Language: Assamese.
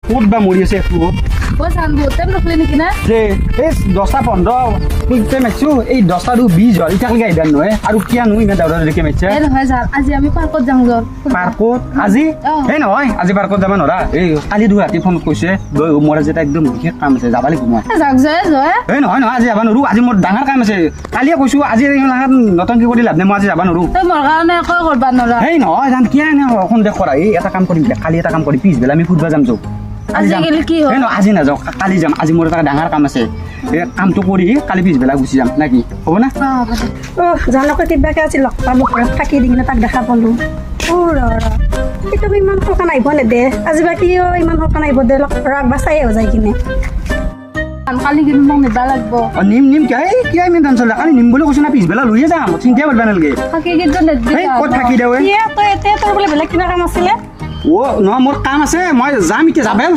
ক'ত বা মৰি আছে একো ও জান বহুত টাইম ৰখলি নেকি না যে এই 10টা 15 কুইতে মেচু এই 10টা 20 হল ইটাকলে আইদান নহয় আৰু কিয়া নুই না দাউৰা দেখে মেচছে এই নহয় জান আজি আমি পাৰ্কত যাম যৰ পাৰ্কত আজি এই নহয় আজি পাৰ্কত যাব নৰা এই কালি দু ৰাতি ফোন কৈছে মোৰ যেটা একদম বিশেষ কাম আছে যাবা লাগিব মই যাক জয় জয় এই নহয় নহয় আজি যাব নৰু আজি মোৰ ডাঙৰ কাম আছে কালিয়ে কৈছো আজি নতংকি কৰি লাভ নাই মই আজি যাব নৰু তই মোৰ কাৰণে একো কৰবা নৰা এই নহয় জান কিয়া নে সন্দেহ কৰা এই এটা কাম কৰিম কালি এটা কাম কৰি পিছবেলা আমি ফুটবা যাম যাও আজি গেলি কি হয় আজি নাযাওঁ কালি যাম আজি মোৰ এটা ডাঙৰ কাম আছে এই কামটো কৰি কালি পিছবেলা গুচি যাম নাকি হ'ব না জানকে কিবাকে আজি লগ পালো ঘৰত থাকি দি কিনে তাক দেখা পালো ইমান সকান আহিব নেদে আজি বা কিয় ইমান সকান আহিব দে ৰাগ বা চাই হৈ যায় কিনে কালি কিন্তু মোক নিবা লাগব নিম কিয় ইমান টেনচন লাগে কালি নিম বুলি কৈছো না পিছবেলা লৈয়ে যাম চিন্তা কৰিবা নালাগে থাকি কিন্তু নেদি ক'ত থাকি দেৱে তই এতিয়া তোৰ বোলে বেলেগ কিবা কাম আছিলে নহয় মোৰ কাম আছে মই যাম এতিয়া যাবাই